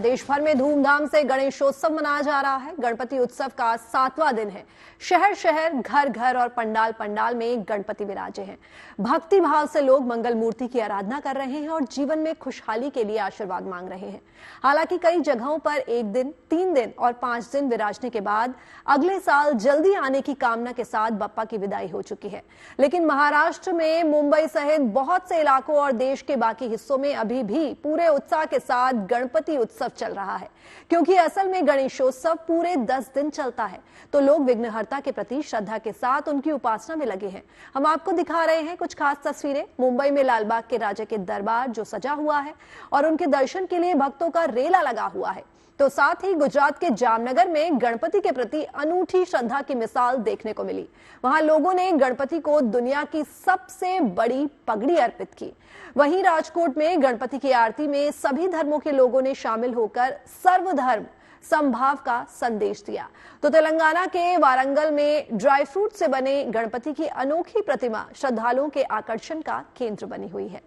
देश भर में धूमधाम से गणेशोत्सव मनाया जा रहा है। गणपति उत्सव का 7वां दिन है। शहर शहर, घर घर और पंडाल पंडाल में गणपति विराजे हैं। भक्ति भाव से लोग मंगल मूर्ति की आराधना कर रहे हैं और जीवन में खुशहाली के लिए आशीर्वाद मांग रहे हैं। हालांकि कई जगहों पर 1 दिन, 3 दिन और 5 दिन विराजने के बाद अगले साल जल्दी आने की कामना के साथ बप्पा की विदाई हो चुकी है। लेकिन महाराष्ट्र में, मुंबई सहित बहुत से इलाकों और देश के बाकी हिस्सों में अभी भी पूरे उत्साह के साथ गणपति उत्सव चल रहा है, क्योंकि असल में गणेशोत्सव पूरे 10 दिन चलता है। तो लोग विघ्नहर्ता के प्रति श्रद्धा के साथ उनकी उपासना में लगे हैं। हम आपको दिखा रहे हैं कुछ खास तस्वीरें। मुंबई में लालबाग के राजा के दरबार जो सजा हुआ है और उनके दर्शन के लिए भक्तों का रेला लगा हुआ है। तो साथ ही गुजरात के जामनगर में गणपति के प्रति अनूठी श्रद्धा की मिसाल देखने को मिली। वहां लोगों ने गणपति को दुनिया की सबसे बड़ी पगड़ी अर्पित की। वहीं राजकोट में गणपति की आरती में सभी धर्मों के लोगों ने शामिल होकर सर्वधर्म समभाव का संदेश दिया। तो तेलंगाना के वारंगल में ड्राई फ्रूट से बने गणपति की अनोखी प्रतिमा श्रद्धालुओं के आकर्षण का केंद्र बनी हुई है।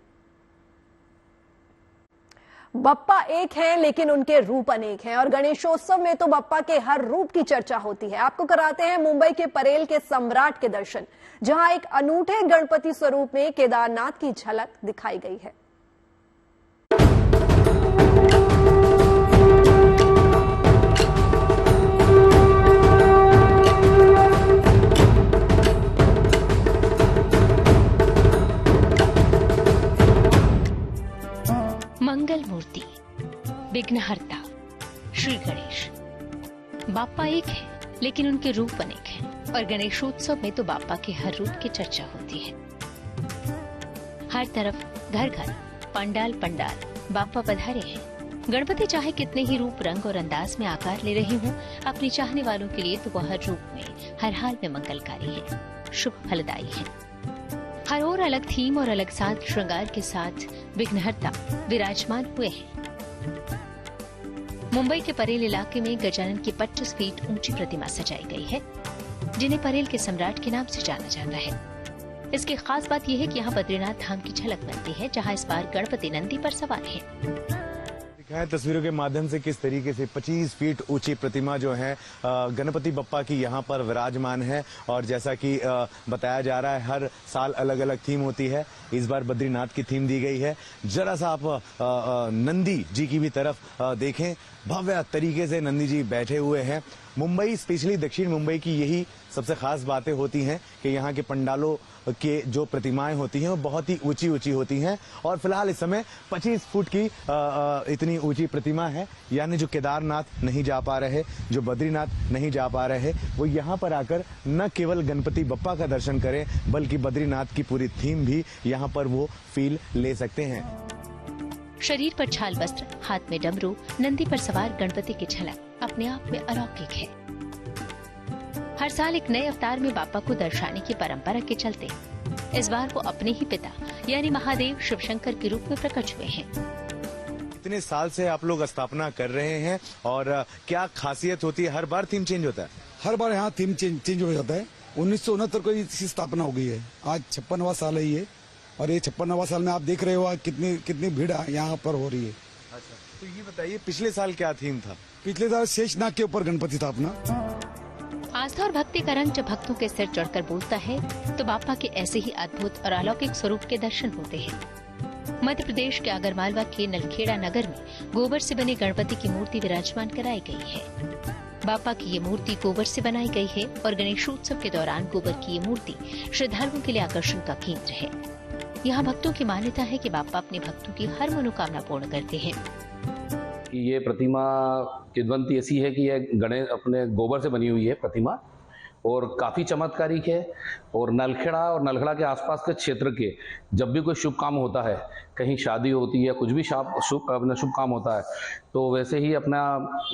बप्पा एक हैं, लेकिन उनके रूप अनेक हैं और गणेशोत्सव में तो बप्पा के हर रूप की चर्चा होती है। आपको कराते हैं मुंबई के परेल के सम्राट के दर्शन, जहां एक अनूठे गणपति स्वरूप में केदारनाथ की झलक दिखाई गई है। मंगल मूर्ति, विघ्नहर्ता, श्री गणेश। बाप्पा एक है, लेकिन उनके रूप अनेक हैं और गणेशोत्सव में तो बाप्पा के हर रूप की चर्चा होती है। हर तरफ घर घर, पंडाल पंडाल बाप्पा पधारे हैं। गणपति चाहे कितने ही रूप, रंग और अंदाज में आकार ले रहे हों, अपने चाहने वालों के लिए तो वह हर रूप में, हर हाल में मंगलकारी है, शुभ फलदायी है। हर ओर अलग थीम और अलग साज श्रृंगार के साथ विघ्नहर्ता विराजमान हुए हैं। मुंबई के परेल इलाके में गजानन की 25 फीट ऊंची प्रतिमा सजाई गई है, जिन्हें परेल के सम्राट के नाम से जाना जाता है। इसकी खास बात यह है कि यहाँ बद्रीनाथ धाम की झलक मिलती है, जहाँ इस बार गणपति नंदी पर सवार है। तस्वीरों के माध्यम से किस तरीके से 25 फीट ऊंची प्रतिमा जो है गणपति बप्पा की यहाँ पर विराजमान है। और जैसा कि बताया जा रहा है, हर साल अलग अलग थीम होती है। इस बार बद्रीनाथ की थीम दी गई है। जरा सा आप नंदी जी की भी तरफ देखें, भव्य तरीके से नंदी जी बैठे हुए हैं। मुंबई, स्पेशली दक्षिण मुंबई की यही सबसे खास बातें होती हैं कि यहाँ के पंडालों के जो प्रतिमाएं होती हैं वो बहुत ही ऊंची ऊंची होती हैं। और फिलहाल इस समय 25 फुट की इतनी ऊंची प्रतिमा है, यानी जो केदारनाथ नहीं जा पा रहे, जो बद्रीनाथ नहीं जा पा रहे, वो यहाँ पर आकर न केवल गणपति बप्पा का दर्शन करें, बल्कि बद्रीनाथ की पूरी थीम भी यहाँ पर वो फील ले सकते हैं। शरीर पर छाल वस्त्र, हाथ में डमरू, नंदी पर सवार गणपति की झलक अपने आप में अलौकिक है। हर साल एक नए अवतार में बाप्पा को दर्शाने की परंपरा के चलते इस बार वो अपने ही पिता यानी महादेव शिव शंकर के रूप में प्रकट हुए हैं। इतने साल से आप लोग स्थापना कर रहे हैं और क्या खासियत होती है? हर बार थीम चेंज होता है? हर बार यहाँ थीम चेंज हो जाता है। 1969 को इसकी स्थापना हो गई है। आज 56वां साल है ये, और ये 56वां साल में आप देख रहे हो कितनी भीड़ यहाँ पर हो रही है। अच्छा, तो ये बताइए पिछले साल क्या थीम था? पिछले साल शेषनाग के ऊपर गणपति स्थापना। आस्था और भक्ति का रंग जब भक्तों के सिर चढ़कर बोलता है, तो बाप्पा के ऐसे ही अद्भुत और अलौकिक स्वरूप के दर्शन होते हैं। मध्य प्रदेश के आगरमालवा के नलखेड़ा नगर में गोबर से बने गणपति की मूर्ति विराजमान कराई गई है। बाप्पा की ये मूर्ति गोबर से बनाई गई है और गणेशोत्सव के दौरान गोबर की ये मूर्ति श्रद्धालुओं के लिए आकर्षण का केंद्र है। यहाँ भक्तों की मान्यता है कि बाप्पा अपने भक्तों की हर मनोकामना पूर्ण करते हैं। ये प्रतिमा किंवदंती ऐसी है कि यह गणेश अपने गोबर से बनी हुई है प्रतिमा, और काफ़ी चमत्कारिक है। और नलखेड़ा और नलखेड़ा के आसपास के क्षेत्र के जब भी कोई शुभ काम होता है, कहीं शादी होती है, कुछ भी शुभ काम होता है, तो वैसे ही अपना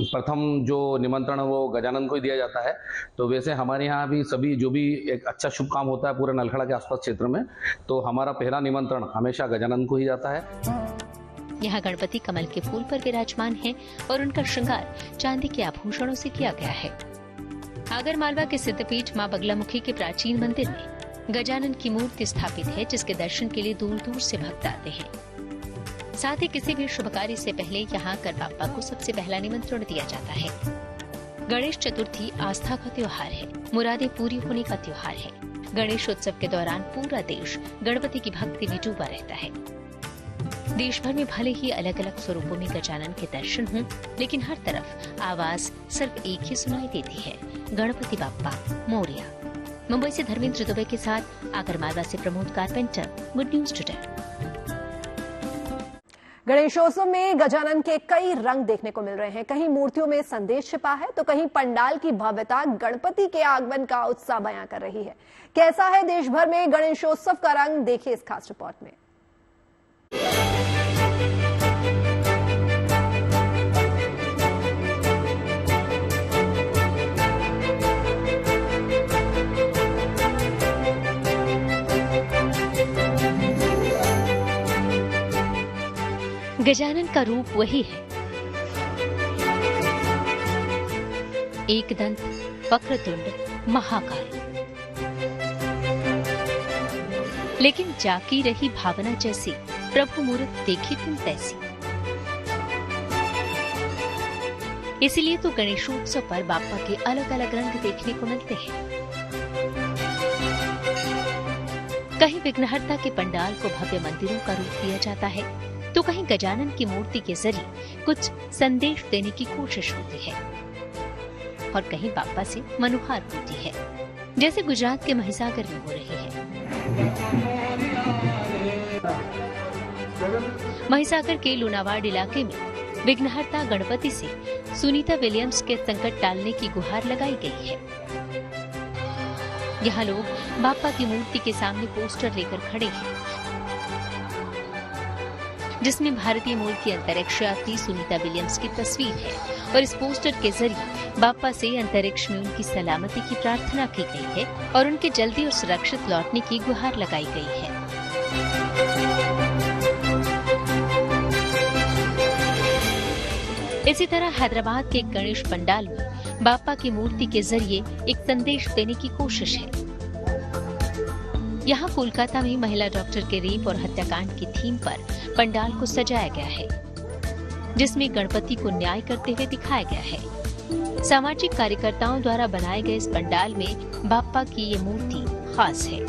प्रथम जो निमंत्रण वो गजानन को ही दिया जाता है। तो वैसे हमारे यहाँ भी सभी जो भी एक अच्छा शुभ काम होता है पूरे नलखेड़ा के आसपास क्षेत्र में, तो हमारा पहला निमंत्रण हमेशा गजानन को ही जाता है। यहाँ गणपति कमल के फूल पर विराजमान हैं और उनका श्रृंगार चांदी के आभूषणों से किया गया है। आगरमालवा के सिद्धपीठ मां बगलामुखी के प्राचीन मंदिर में गजानन की मूर्ति स्थापित है, जिसके दर्शन के लिए दूर दूर से भक्त आते हैं। साथ ही किसी भी शुभ कार्य से पहले यहाँ कर बाप्पा को सबसे पहला निमंत्रण दिया जाता है। गणेश चतुर्थी आस्था का त्योहार है, मुरादें पूरी होने का त्योहार है। गणेश उत्सव के दौरान पूरा देश गणपति की भक्ति में डूबा रहता है। देश भर में भले ही अलग अलग स्वरूपों में गजानन के दर्शन हों, लेकिन हर तरफ आवाज सिर्फ एक ही सुनाई देती है, गणपति बाप्पा मोरया। मुंबई से धर्मेंद्र दुबे के साथ आगरमालवा से Pramod carpenter, good news today. Ganeshotsav में गजानन के कई रंग देखने को मिल रहे हैं। कहीं मूर्तियों में संदेश छिपा है तो कहीं पंडाल की भव्यता गणपति के आगमन का उत्साह बयां कर रही है। कैसा है देश भर में गणेशोत्सव का रंग, देखिए इस खास रिपोर्ट में। गजानन का रूप वही है, एकदंत, वक्रतुंड, महाकाय। लेकिन जाकी रही भावना जैसी, प्रभु मूरत देखी तुम तैसी। इसलिए तो गणेशोत्सव पर बाप्पा के अलग अलग रंग देखने को मिलते हैं। कहीं विघ्नहर्ता के पंडाल को भव्य मंदिरों का रूप दिया जाता है, तो कहीं गजानन की मूर्ति के जरिए कुछ संदेश देने की कोशिश होती है और कहीं बाप्पा से मनुहार होती है, जैसे गुजरात के महिसागर में हो रही है। महिसागर के लूनावाड़ इलाके में विघ्नहर्ता गणपति से सुनीता विलियम्स के संकट टालने की गुहार लगाई गई है। यहाँ लोग बाप्पा की मूर्ति के सामने पोस्टर लेकर खड़े हैं, जिसमें भारतीय मूल की अंतरिक्ष यात्री सुनीता विलियम्स की तस्वीर है और इस पोस्टर के जरिए बाप्पा से अंतरिक्ष में उनकी सलामती की प्रार्थना की गई है और उनके जल्दी और सुरक्षित लौटने की गुहार लगाई गई है। इसी तरह हैदराबाद के एक गणेश पंडाल में बाप्पा की मूर्ति के जरिए एक संदेश देने की कोशिश है। यहाँ कोलकाता में महिला डॉक्टर के रेप और हत्याकांड की थीम पर पंडाल को सजाया गया है, जिसमें गणपति को न्याय करते हुए दिखाया गया है। सामाजिक कार्यकर्ताओं द्वारा बनाए गए इस पंडाल में बाप्पा की ये मूर्ति खास है।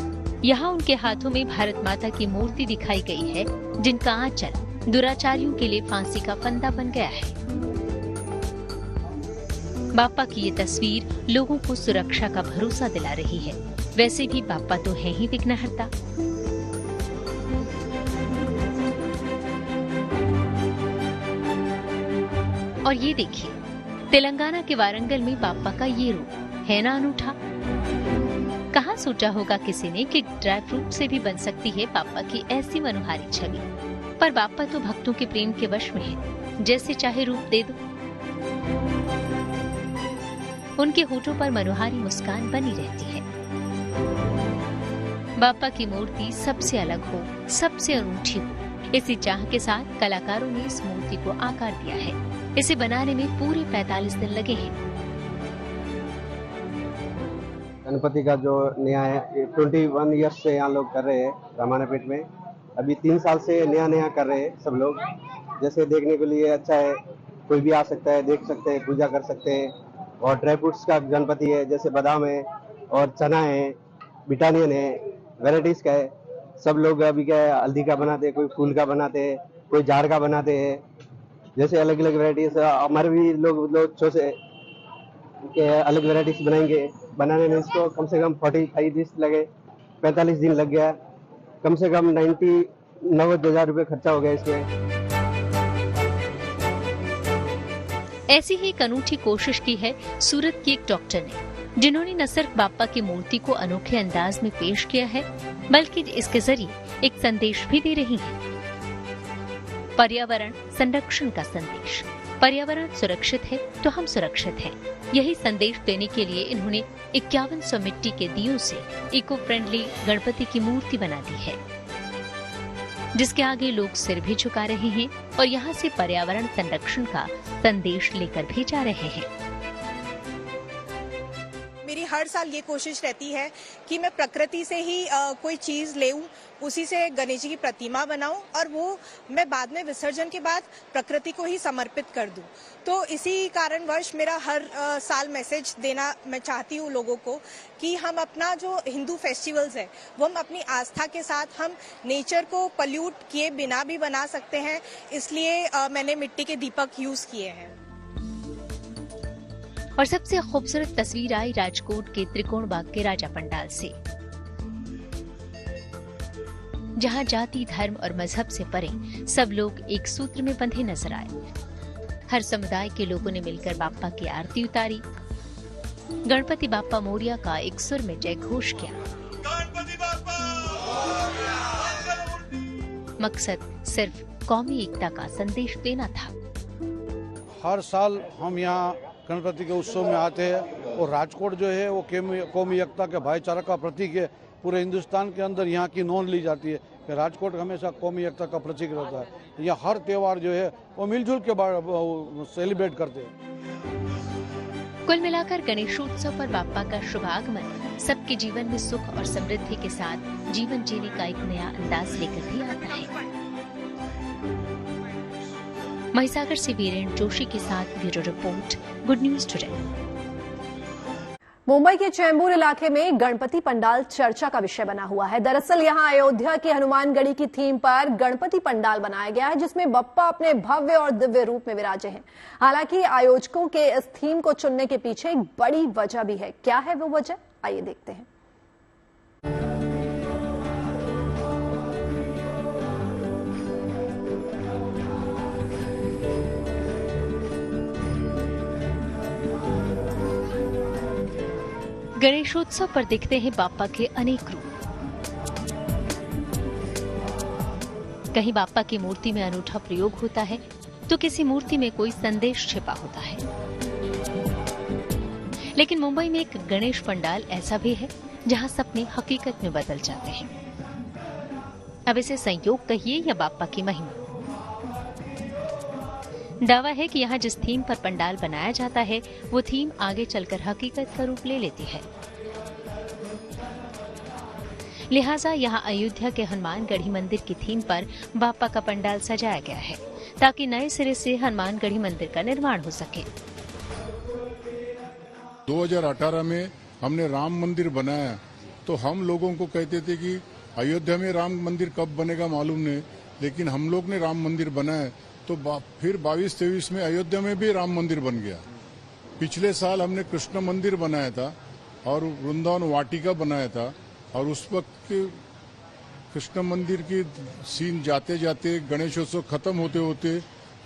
यहाँ उनके हाथों में भारत माता की मूर्ति दिखाई गई है, जिनका आंचल दुराचारियों के लिए फांसी का फंदा बन गया है। बाप्पा की ये तस्वीर लोगों को सुरक्षा का भरोसा दिला रही है। वैसे भी बाप्पा तो है ही विघ्नहर्ता। और ये देखिए, तेलंगाना के वारंगल में बाप्पा का ये रूप है ना अनूठा। कहाँ सोचा होगा किसी ने कि ड्राई फ्रूट से भी बन सकती है बाप्पा की ऐसी मनोहारी छवि। पर बाप्पा तो भक्तों के प्रेम के वश में है, जैसे चाहे रूप दे दो। उनके होठों पर मनोहारी मुस्कान बनी रहती है। बाप्पा की मूर्ति सबसे अलग हो, सबसे अनूठी हो, इसी चाह के साथ कलाकारों ने इस मूर्ति को आकार दिया है। इसे बनाने में पूरे 45 दिन लगे हैं। गणपति का जो नया है 21 ईयर्स से यहाँ लोग कर रहे हैं रामायणपेट में। अभी 3 साल से नया कर रहे हैं सब लोग। जैसे देखने के लिए अच्छा है, कोई भी आ सकता है, देख सकते हैं, पूजा कर सकते हैं। और ड्राई फ्रूट्स का गणपति है, जैसे बादाम है और चना है, बिटानियन है, वेराइटीज का है। सब लोग अभी क्या है, हल्दी का बनाते हैं, कोई फूल का बनाते हैं, कोई झाड़ का बनाते हैं, जैसे अलग अलग वेराइटीज। हमारे भी लोग अच्छे से अलग वेराइटीज बनाएंगे। बनाने में इसको कम से कम 45 दिन लगे, 45 दिन लग गया। कम से कम 90,000 रुपये खर्चा हो गया इसमें। ऐसी ही एक अनूठी कोशिश की है सूरत की एक डॉक्टर ने, जिन्होंने न सिर्फ बाप्पा की मूर्ति को अनोखे अंदाज में पेश किया है, बल्कि इसके जरिए एक संदेश भी दे रही है। पर्यावरण संरक्षण का संदेश। पर्यावरण सुरक्षित है तो हम सुरक्षित हैं। यही संदेश देने के लिए इन्होंने 5100 मिट्टी के दियों से इको फ्रेंडली गणपति की मूर्ति बना दी है, जिसके आगे लोग सिर भी झुका रहे हैं और यहाँ से पर्यावरण संरक्षण का संदेश लेकर भी जा रहे हैं। मेरी हर साल ये कोशिश रहती है कि मैं प्रकृति से ही कोई चीज़ ले उसी से गणेश जी की प्रतिमा बनाऊं और वो मैं बाद में विसर्जन के बाद प्रकृति को ही समर्पित कर दूं। तो इसी कारणवश मेरा हर साल मैसेज देना मैं चाहती हूँ लोगों को कि हम अपना जो हिंदू फेस्टिवल्स है वो हम अपनी आस्था के साथ हम नेचर को पल्यूट किए बिना भी बना सकते हैं, इसलिए मैंने मिट्टी के दीपक यूज किए हैं। और सबसे खूबसूरत तस्वीर आई राजकोट के त्रिकोण बाग के राजा पंडाल से, जहां जाति, धर्म और मजहब से परे सब लोग एक सूत्र में बंधे नजर आए। हर समुदाय के लोगों ने मिलकर बाप्पा की आरती उतारी, गणपति बाप्पा मोरिया का एक सुर में जय घोष किया। मकसद सिर्फ कौमी एकता का संदेश देना था। हर साल हम यहाँ गणपति के उत्सव में आते हैं और राजकोट जो है वो कौमी एकता के भाईचारा का प्रतीक है। पूरे हिंदुस्तान के अंदर यहाँ की नोंद ली जाती है कि राजकोट हमेशा कौमी एकता का प्रतीक रहता है। यहाँ हर त्योहार जो है वो मिलजुल के सेलिब्रेट करते हैं। कुल मिलाकर गणेशोत्सव पर बाप्पा का शुभागमन सबके जीवन में सुख और समृद्धि के साथ जीवन जीने का एक नया अंदाज लेकर भी आता है। महिसागर से वीरेंद्र जोशी के साथ bureau report, good news today. Mumbai के चेंबूर इलाके में गणपति पंडाल चर्चा का विषय बना हुआ है। दरअसल यहां अयोध्या की हनुमानगढ़ी की थीम पर गणपति पंडाल बनाया गया है, जिसमें बप्पा अपने भव्य और दिव्य रूप में विराजे हैं। हालांकि आयोजकों के इस थीम को चुनने के पीछे एक बड़ी वजह भी है। क्या है वो वजह, आइए देखते हैं। गणेशोत्सव पर दिखते हैं बाप्पा के अनेक रूप। कहीं बाप्पा की मूर्ति में अनूठा प्रयोग होता है तो किसी मूर्ति में कोई संदेश छिपा होता है। लेकिन मुंबई में एक गणेश पंडाल ऐसा भी है जहां सपने हकीकत में बदल जाते हैं। अब इसे संयोग कहिए या बाप्पा की महिमा। दावा है कि यहाँ जिस थीम पर पंडाल बनाया जाता है वो थीम आगे चलकर हकीकत का रूप ले लेती है। लिहाजा यहाँ अयोध्या के हनुमानगढ़ी मंदिर की थीम पर बाप्पा का पंडाल सजाया गया है ताकि नए सिरे से हनुमानगढ़ी मंदिर का निर्माण हो सके। 2018 में हमने राम मंदिर बनाया तो हम लोगों को कहते थे कि अयोध्या में राम मंदिर कब बनेगा मालूम नहीं, लेकिन हम लोग ने राम मंदिर बनाया तो फिर 22-23 में अयोध्या में भी राम मंदिर बन गया। पिछले साल हमने कृष्ण मंदिर बनाया था और वृंदावन वाटिका बनाया था और उस वक्त कृष्ण मंदिर की सीन जाते जाते गणेशोत्सव खत्म होते होते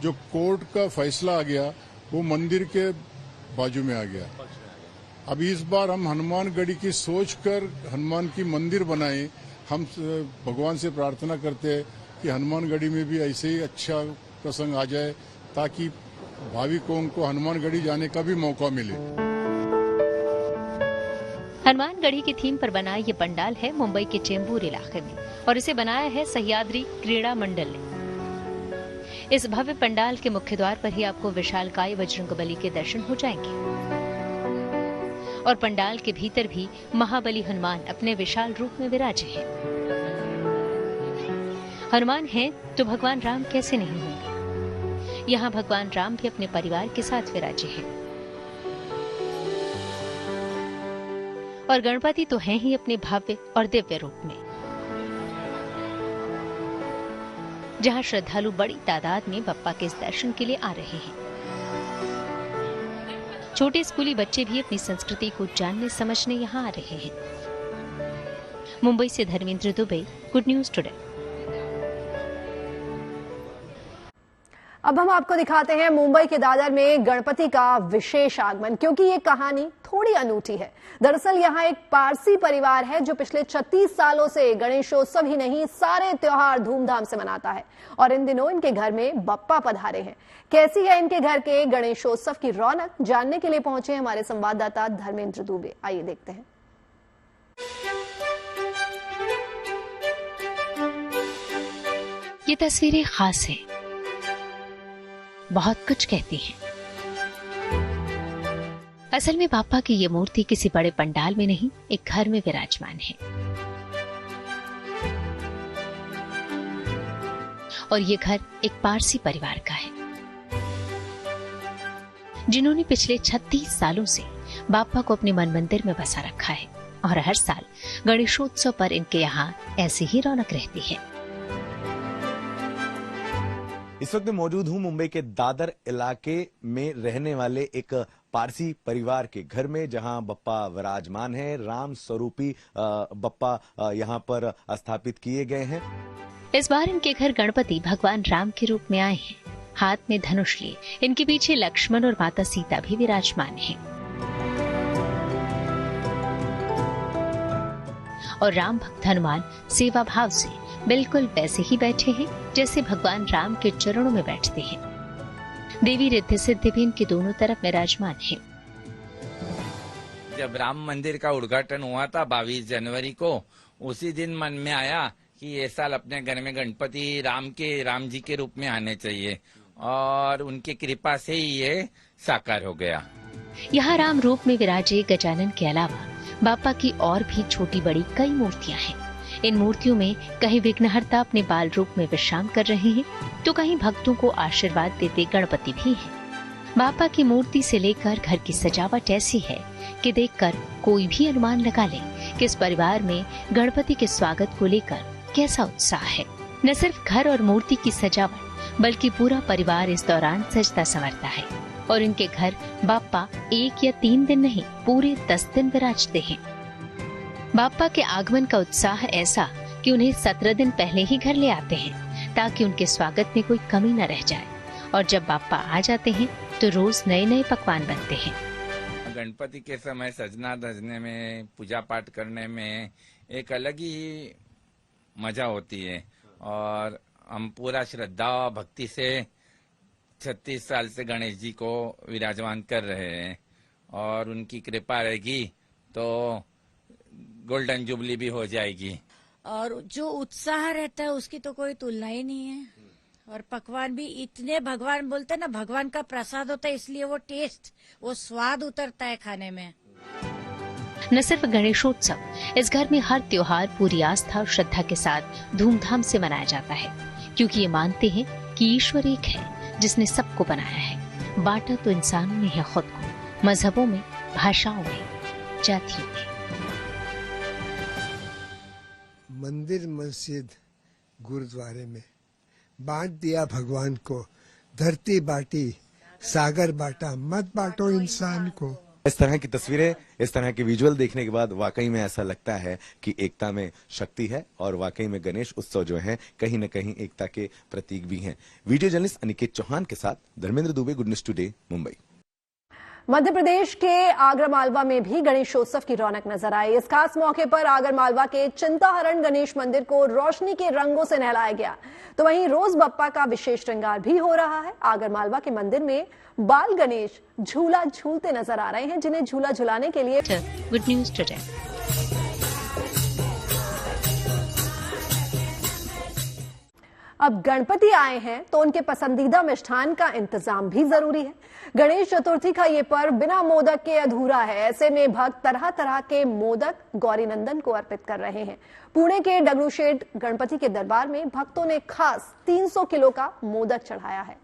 जो कोर्ट का फैसला आ गया वो मंदिर के बाजू में आ गया। अब इस बार हम हनुमानगढ़ी की सोचकर हनुमान की मंदिर बनाए। हम भगवान से प्रार्थना करते हैं कि हनुमानगढ़ी में भी ऐसे ही अच्छा प्रसंग आ जाए ताकि भाविकों को हनुमानगढ़ी जाने का भी मौका मिले। हनुमानगढ़ी की थीम पर बना ये पंडाल है मुंबई के चेंबूर इलाके में और इसे बनाया है सह्याद्री क्रीड़ा मंडल ने। इस भव्य पंडाल के मुख्य द्वार पर ही आपको विशालकाय बजरंगबली के दर्शन हो जाएंगे और पंडाल के भीतर भी महाबली हनुमान अपने विशाल रूप में विराजे हैं। हनुमान हैं तो भगवान राम कैसे नहीं होंगे। यहाँ भगवान राम भी अपने परिवार के साथ विराजे हैं और गणपति तो हैं ही अपने भव्य और दिव्य रूप में, जहाँ श्रद्धालु बड़ी तादाद में बप्पा के इस दर्शन के लिए आ रहे हैं। छोटे स्कूली बच्चे भी अपनी संस्कृति को जानने समझने यहाँ आ रहे हैं। मुंबई से Dharmendra Dubey, good news today. अब हम आपको दिखाते हैं मुंबई के दादर में गणपति का विशेष आगमन, क्योंकि ये कहानी थोड़ी अनूठी है। दरअसल यहाँ एक पारसी परिवार है जो पिछले 36 सालों से गणेशोत्सव ही नहीं सारे त्योहार धूमधाम से मनाता है और इन दिनों इनके घर में बप्पा पधारे हैं। कैसी है इनके घर के गणेशोत्सव की रौनक, जानने के लिए पहुंचे हमारे संवाददाता धर्मेंद्र दुबे। आइए देखते हैं। ये तस्वीरें खास है, बहुत कुछ कहती हैं। असल में बाप्पा की ये मूर्ति किसी बड़े पंडाल में नहीं, एक घर में विराजमान है। और ये घर एक पारसी परिवार का है, जिन्होंने पिछले 36 सालों से बाप्पा को अपने मन मंदिर में बसा रखा है। और हर साल गणेशोत्सव पर इनके यहाँ ऐसी ही रौनक रहती है। इस वक्त मैं मौजूद हूं मुंबई के दादर इलाके में रहने वाले एक पारसी परिवार के घर में, जहां बप्पा विराजमान है। राम स्वरूपी बप्पा यहां पर स्थापित किए गए हैं। इस बार इनके घर गणपति भगवान राम के रूप में आए हैं, हाथ में धनुष लिए। इनके पीछे लक्ष्मण और माता सीता भी विराजमान हैं। और राम भक्त हनुमान सेवा भाव से बिल्कुल वैसे ही बैठे हैं जैसे भगवान राम के चरणों में बैठते हैं। देवी रिद्धि सिद्धि भी इनके दोनों तरफ विराजमान है। जब राम मंदिर का उद्घाटन हुआ था 22 जनवरी को, उसी दिन मन में आया कि ये साल अपने घर में गणपति राम जी के रूप में आने चाहिए, और उनकी कृपा से ही ये साकार हो गया। यहाँ राम रूप में विराजे गजानन के अलावा बाप्पा की और भी छोटी बड़ी कई मूर्तियाँ हैं। इन मूर्तियों में कहीं विघ्नहर्ता अपने बाल रूप में विश्राम कर रहे हैं, तो कहीं भक्तों को आशीर्वाद देते गणपति भी हैं। बाप्पा की मूर्ति से लेकर घर की सजावट ऐसी है कि देखकर कोई भी अनुमान लगा ले कि इस परिवार में गणपति के स्वागत को लेकर कैसा उत्साह है। न सिर्फ घर और मूर्ति की सजावट, बल्कि पूरा परिवार इस दौरान सजता संवरता है। और इनके घर बाप्पा 1 या 3 दिन नहीं, पूरे 10 दिन विराजते हैं। बाप्पा के आगमन का उत्साह ऐसा कि उन्हें 17 दिन पहले ही घर ले आते हैं, ताकि उनके स्वागत में कोई कमी न रह जाए। और जब बाप्पा आ जाते हैं तो रोज नए नए पकवान बनते हैं। गणपति के समय सजना धजने में, पूजा पाठ करने में एक अलग ही मजा होती है। और हम पूरा श्रद्धा और भक्ति से 36 साल से गणेश जी को विराजमान कर रहे हैं, और उनकी कृपा रहेगी तो गोल्डन जुबली भी हो जाएगी। और जो उत्साह रहता है उसकी तो कोई तुलना ही नहीं है। और पकवान भी इतने, भगवान बोलते हैं ना, भगवान का प्रसाद होता है, इसलिए वो टेस्ट, वो स्वाद उतरता है खाने में। न सिर्फ गणेशोत्सव, इस घर में हर त्योहार पूरी आस्था और श्रद्धा के साथ धूमधाम से मनाया जाता है, क्योंकि ये मानते हैं कि ईश्वर एक है जिसने सबको बनाया है। बांटा तो इंसानों ने है खुद को, मजहबों में, भाषाओं में, जातियों में। मंदिर, मस्जिद, गुरुद्वारे में बांट दिया भगवान को, धरती बांटी, सागर बांटा, मत बांटो इंसान को। इस तरह की तस्वीरें, इस तरह के विजुअल देखने के बाद वाकई में ऐसा लगता है कि एकता में शक्ति है, और वाकई में गणेश उत्सव जो है कहीं न कहीं एकता के प्रतीक भी हैं। वीडियो जर्नलिस्ट अनिकेत चौहान के साथ Dharmendra Dubey, good news today, Mumbai. Madhya Pradesh के आगर मालवा में भी गणेशोत्सव की रौनक नजर आई। इस खास मौके पर आगर मालवा के चिंताहरण गणेश मंदिर को रोशनी के रंगों से नहलाया गया, तो वहीं रोज बप्पा का विशेष श्रृंगार भी हो रहा है। आगर मालवा के मंदिर में बाल गणेश झूला झूलते नजर आ रहे हैं, जिन्हें झूला झुलाने के लिए गुड न्यूज टुडे। अब गणपति आए हैं तो उनके पसंदीदा मिष्ठान का इंतजाम भी जरूरी है। गणेश चतुर्थी का ये पर्व बिना मोदक के अधूरा है। ऐसे में भक्त तरह तरह के मोदक गौरी नंदन को अर्पित कर रहे हैं। पुणे के डगलूशेठ गणपति के दरबार में भक्तों ने खास 300 किलो का मोदक चढ़ाया है।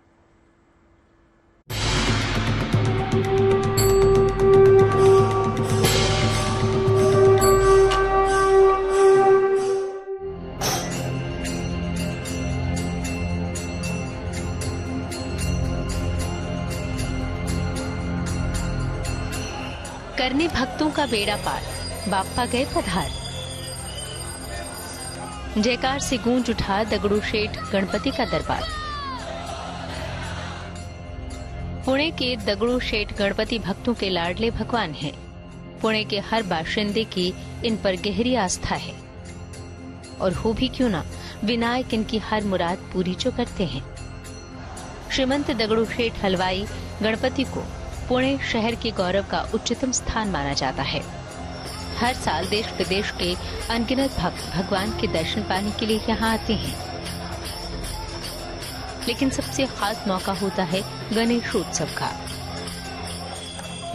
करने भक्तों का बेड़ा पार, बाप्पा गए पधार। जयकार से गूंज उठा दगड़ूशेठ गणपति का दरबार। पुणे के दगड़ूशेठ गणपति भक्तों के लाडले भगवान हैं। पुणे के हर बाशिंदे की इन पर गहरी आस्था है, और हो भी क्यों ना, विनायक इनकी हर मुराद पूरी जो करते हैं। श्रीमंत दगड़ूशेठ हलवाई गणपति को पुणे शहर के गौरव का उच्चतम स्थान माना जाता है। हर साल देश विदेश के अनगिनत भक्त भगवान के दर्शन पाने के लिए यहाँ आते हैं, लेकिन सबसे खास मौका होता है गणेशोत्सव का।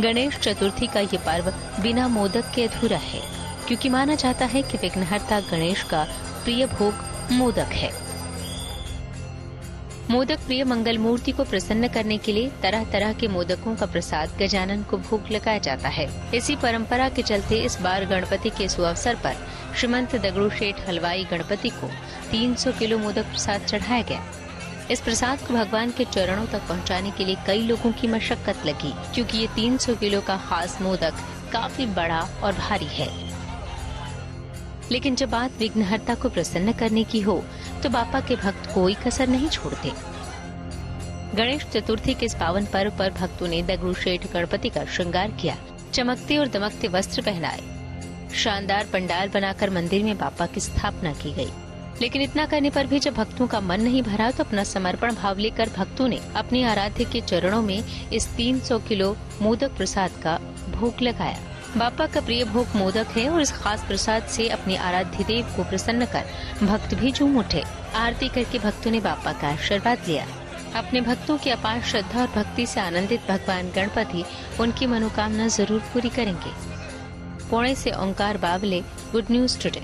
गणेश चतुर्थी का ये पर्व बिना मोदक के अधूरा है, क्योंकि माना जाता है कि विघ्नहर्ता गणेश का प्रिय भोग मोदक है। मोदक प्रिय मंगल मूर्ति को प्रसन्न करने के लिए तरह तरह के मोदकों का प्रसाद गजानन को भोग लगाया जाता है। इसी परंपरा के चलते इस बार गणपति के सुअवसर पर श्रीमंत दगड़ू शेठ हलवाई गणपति को 300 किलो मोदक प्रसाद चढ़ाया गया। इस प्रसाद को भगवान के चरणों तक पहुंचाने के लिए कई लोगों की मशक्कत लगी, क्योंकि ये 300 किलो का खास मोदक काफी बड़ा और भारी है। लेकिन जब बात विघ्नहर्ता को प्रसन्न करने की हो तो बापा के भक्त कोई कसर नहीं छोड़ते। गणेश चतुर्थी के इस पावन पर्व पर भक्तों ने दगड़ू शेठ गणपति का श्रृंगार किया, चमकते और दमकते वस्त्र पहनाए, शानदार पंडाल बनाकर मंदिर में बापा की स्थापना की गई। लेकिन इतना करने पर भी जब भक्तों का मन नहीं भरा तो अपना समर्पण भाव लेकर भक्तों ने अपने आराध्य के चरणों में इस 300 किलो मोदक प्रसाद का भोग लगाया। बापा का प्रिय भोग मोदक है और इस खास प्रसाद से अपने आराध्य देव को प्रसन्न कर भक्त भी झूम उठे। आरती करके भक्तों ने बापा का आशीर्वाद लिया। अपने भक्तों की अपार श्रद्धा और भक्ति से आनंदित भगवान गणपति उनकी मनोकामना जरूर पूरी करेंगे। पुणे से ओंकार बावले, गुड न्यूज टुडे।